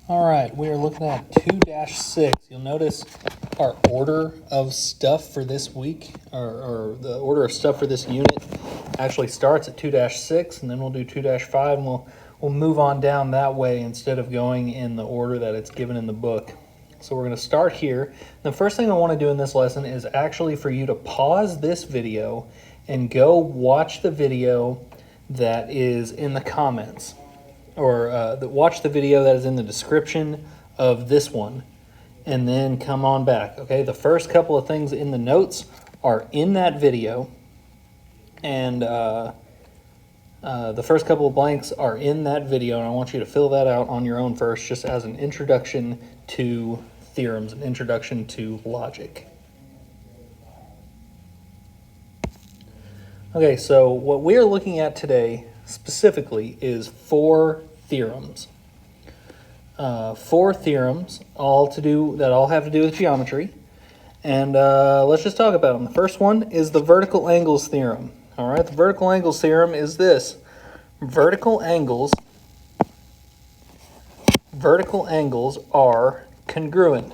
All right, we are looking at 2-6. You'll notice our order of stuff for this week, or the order of stuff for this unit actually starts at 2-6, and then we'll do 2-5, and we'll move on down that way instead of going in the order that it's given in the book. So we're going to start here. The first thing I want to do in this lesson is actually for you to pause this video and go watch the video that is in the comments, or watch the video that is in the description of this one, and then come on back. Okay, the first couple of things in the notes are in that video, and the first couple of blanks are in that video, and I want you to fill that out on your own first, just as an introduction to theorems, an introduction to logic. Okay, so what we're looking at today specifically is four theorems. Four theorems, all have to do with geometry. And let's just talk about them. The first one is the vertical angles theorem. All right, the vertical angles theorem is this. Vertical angles are congruent.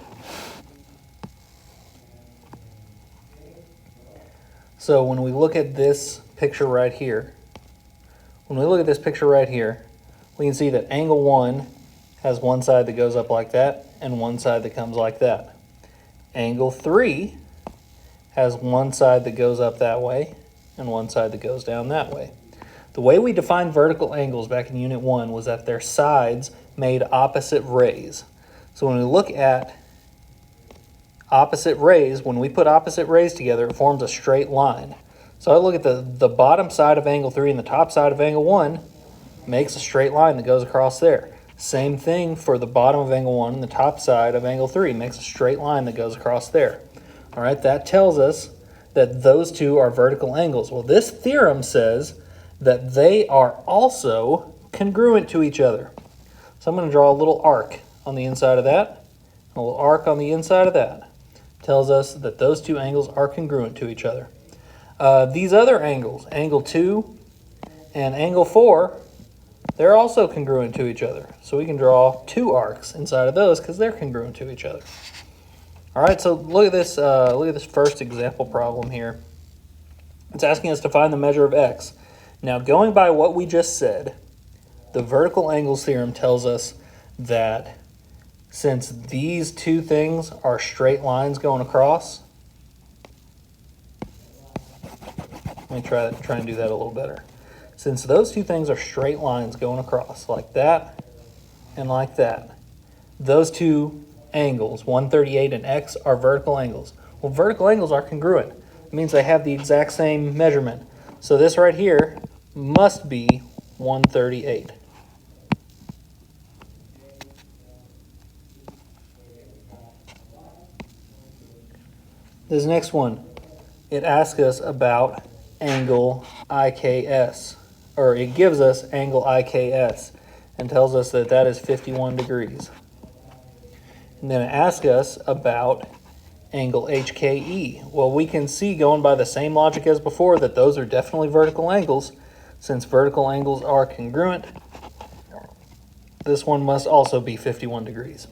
So when we look at this picture right here, we can see that angle 1 has one side that goes up like that and one side that comes like that. Angle 3 has one side that goes up that way and one side that goes down that way. The way we defined vertical angles back in Unit 1 was that their sides made opposite rays. So when we look at opposite rays, when we put opposite rays together, it forms a straight line. So I look at the bottom side of angle 3 and the top side of angle 1 makes a straight line that goes across there. Same thing for the bottom of angle 1 and the top side of angle 3 makes a straight line that goes across there. All right, that tells us that those two are vertical angles. Well, this theorem says that they are also congruent to each other. So I'm going to draw a little arc on the inside of that, a little arc on the inside of that. Tells us that those two angles are congruent to each other. These other angles, angle 2 and angle 4, they're also congruent to each other. So we can draw two arcs inside of those because they're congruent to each other. All right, so look at this first example problem here. It's asking us to find the measure of x. Now, going by what we just said, the vertical angles theorem tells us that since these two things are straight lines going across, let me try and do that a little better. Since those two things are straight lines going across, like that and like that, those two angles, 138 and x, are vertical angles. Well, vertical angles are congruent. It means they have the exact same measurement. So this right here must be 138. This next one, it asks us about angle IKS, or it gives us angle IKS and tells us that that is 51 degrees. And then it asks us about angle HKE. Well, we can see, going by the same logic as before, that those are definitely vertical angles. Since vertical angles are congruent, this one must also be 51 degrees.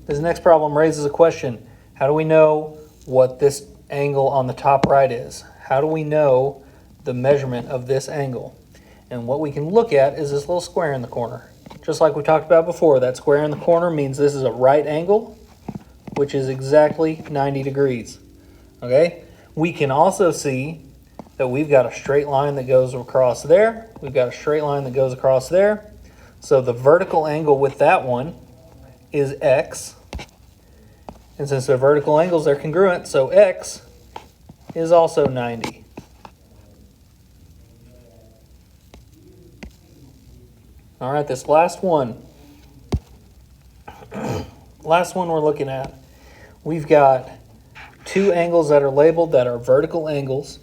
This next problem raises a question. How do we know what this angle on the top right is? How do we know the measurement of this angle? And what we can look at is this little square in the corner. Just like we talked about before, that square in the corner means this is a right angle, which is exactly 90 degrees. Okay? We can also see that we've got a straight line that goes across there. We've got a straight line that goes across there. So the vertical angle with that one is x. And since they're vertical angles, they're congruent, so x is also 90. All right, this last one. Last one we're looking at. We've got two angles that are labeled that are vertical angles.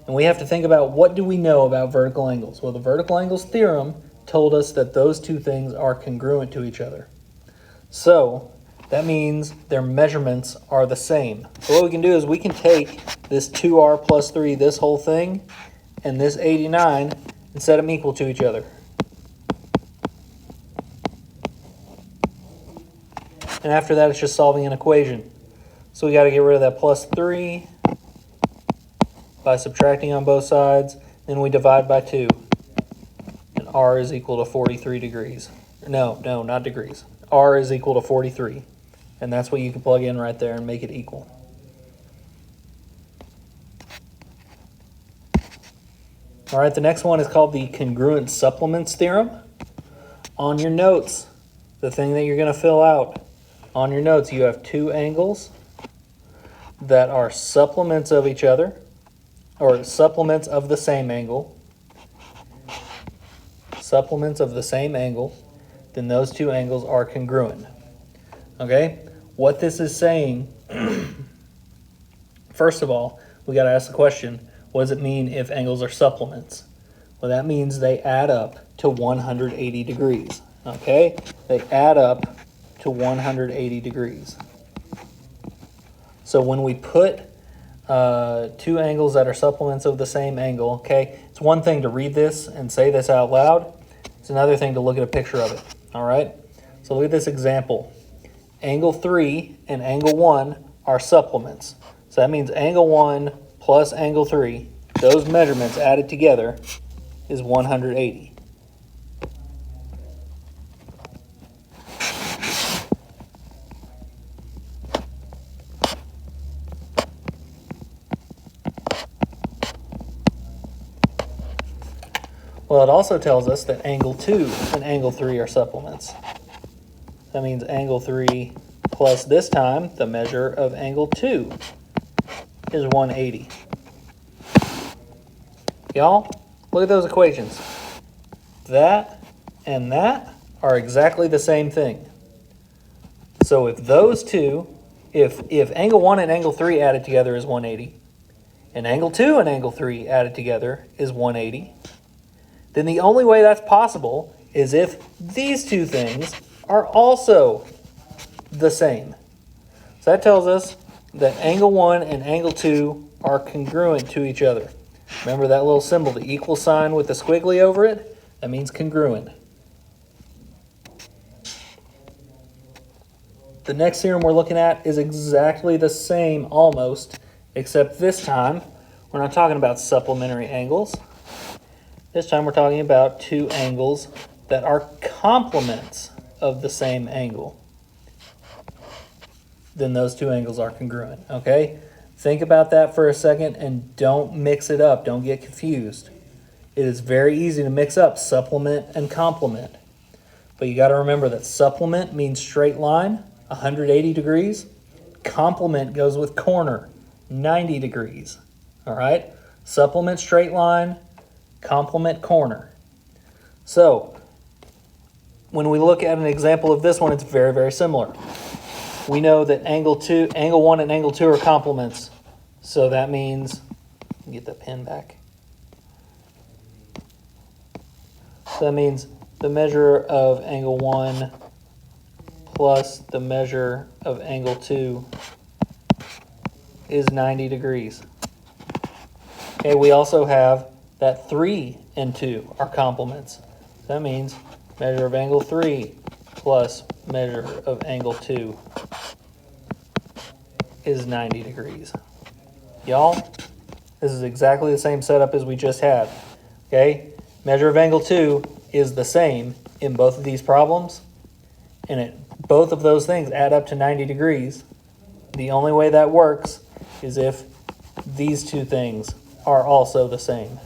And we have to think about, what do we know about vertical angles? Well, the vertical angles theorem told us that those two things are congruent to each other. So that means their measurements are the same. So what we can do is we can take this 2r plus 3, this whole thing, and this 89, and set them equal to each other. And after that, it's just solving an equation. So we got to get rid of that plus 3 by subtracting on both sides. Then we divide by 2. And r is equal to 43 degrees. No, not degrees. R is equal to 43. And that's what you can plug in right there and make it equal. All right, the next one is called the congruent supplements theorem. On your notes, the thing that you're going to fill out, on your notes, you have two angles that are supplements of each other, or supplements of the same angle. Supplements of the same angle, then those two angles are congruent. Okay? What this is saying, first of all, we got to ask the question, what does it mean if angles are supplements? Well, that means they add up to 180 degrees. Okay? They add up to 180 degrees. So when we put two angles that are supplements of the same angle, okay, it's one thing to read this and say this out loud. It's another thing to look at a picture of it. All right? So look at this example. Angle 3 and angle 1 are supplements. So that means angle 1 plus angle 3, those measurements added together is 180. Well, it also tells us that angle 2 and angle 3 are supplements. That means angle 3 plus this time the measure of angle 2 is 180. Y'all, look at those equations. That and that are exactly the same thing. So if those two, if angle 1 and angle 3 added together is 180, and angle 2 and angle 3 added together is 180, then the only way that's possible is if these two things are also the same. So that tells us that angle 1 and angle 2 are congruent to each other. Remember that little symbol, the equal sign with the squiggly over it? That means congruent. The next theorem we're looking at is exactly the same almost, except this time we're not talking about supplementary angles. This time we're talking about two angles that are complements of the same angle. Then those two angles are congruent, okay? Think about that for a second and don't mix it up. Don't get confused. It is very easy to mix up supplement and complement. But you got to remember that supplement means straight line, 180 degrees. Complement goes with corner, 90 degrees. All right? Supplement straight line, complement corner. So, when we look at an example of this one, it's very, very similar. We know that angle 1 and angle 2 are complements. So that means, get the pen back. So that means the measure of angle 1 plus the measure of angle 2 is 90 degrees. Okay, we also have that 3 and 2 are complements. So that means measure of angle 3 plus measure of angle 2 is 90 degrees. Y'all, this is exactly the same setup as we just had. Okay? Measure of angle 2 is the same in both of these problems, and both of those things add up to 90 degrees. The only way that works is if these two things are also the same.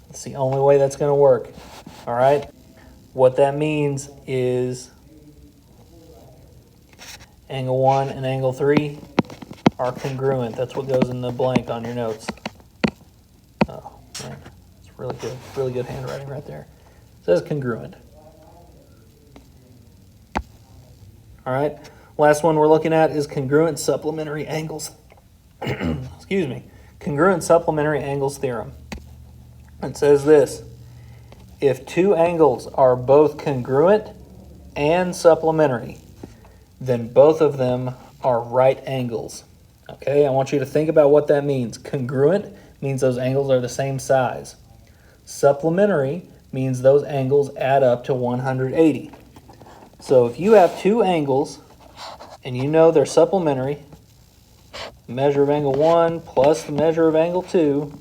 It's the only way that's going to work. All right? What that means is angle 1 and angle 3 are congruent. That's what goes in the blank on your notes. Oh, man. It's really good handwriting right there. It says congruent. All right. Last one we're looking at is congruent supplementary angles. Excuse me. Congruent supplementary angles theorem. It says this: if two angles are both congruent and supplementary, then both of them are right angles. Okay, I want you to think about what that means. Congruent means those angles are the same size. Supplementary means those angles add up to 180. So if you have two angles and you know they're supplementary, the measure of angle 1 plus the measure of angle 2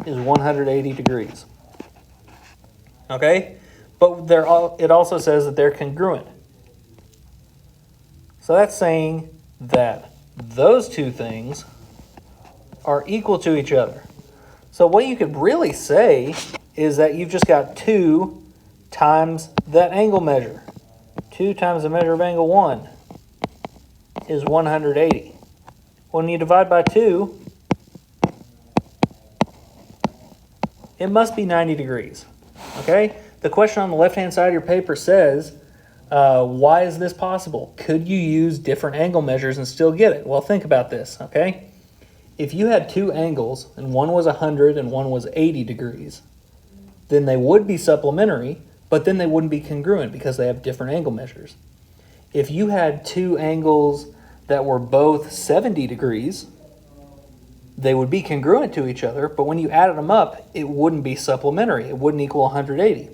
is 180 degrees. Okay? But it also says that they're congruent. So that's saying that those two things are equal to each other. So what you could really say is that you've just got 2 times that angle measure. 2 times the measure of angle 1 is 180. When you divide by 2, it must be 90 degrees. Okay? The question on the left-hand side of your paper says, why is this possible? Could you use different angle measures and still get it? Well, think about this, okay? If you had two angles, and one was 100 and one was 80 degrees, then they would be supplementary, but then they wouldn't be congruent because they have different angle measures. If you had two angles that were both 70 degrees, they would be congruent to each other, but when you added them up, it wouldn't be supplementary. It wouldn't equal 180.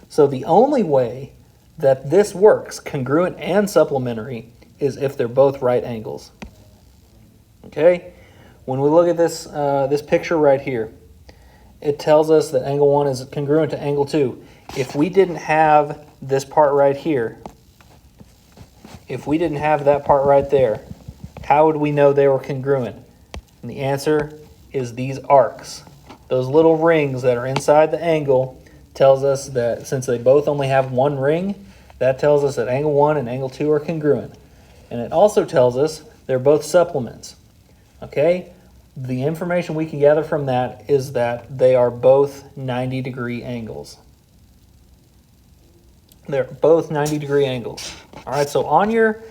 So the only way that this works, congruent and supplementary, is if they're both right angles. Okay? When we look at this, this picture right here, it tells us that angle 1 is congruent to angle 2. If we didn't have this part right here, if we didn't have that part right there, how would we know they were congruent? And the answer is these arcs. Those little rings that are inside the angle tells us that since they both only have one ring, that tells us that angle 1 and angle 2 are congruent. And it also tells us they're both supplements. Okay? The information we can gather from that is that they are both 90-degree angles. They're both 90-degree angles. All right, so on your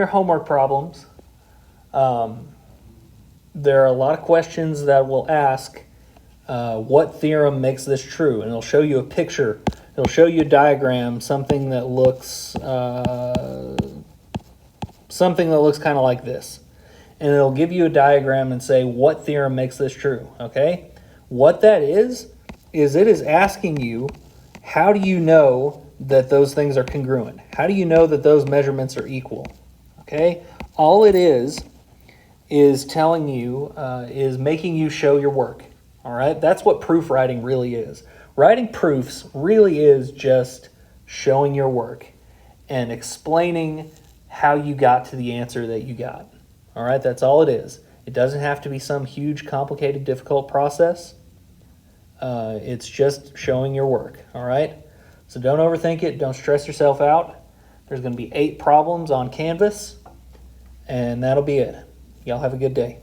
homework problems, there are a lot of questions that will ask what theorem makes this true, and it'll show you a picture. It'll show you a diagram, something that looks kind of like this. And it'll give you a diagram and say what theorem makes this true, okay? What that is it is asking you, how do you know that those things are congruent? How do you know that those measurements are equal, okay? All it is telling you, is making you show your work, all right? That's what proof writing really is. Writing proofs really is just showing your work and explaining how you got to the answer that you got. All right, that's all it is. It doesn't have to be some huge, complicated, difficult process. It's just showing your work, all right? So don't overthink it. Don't stress yourself out. There's going to be 8 problems on Canvas, and that'll be it. Y'all have a good day.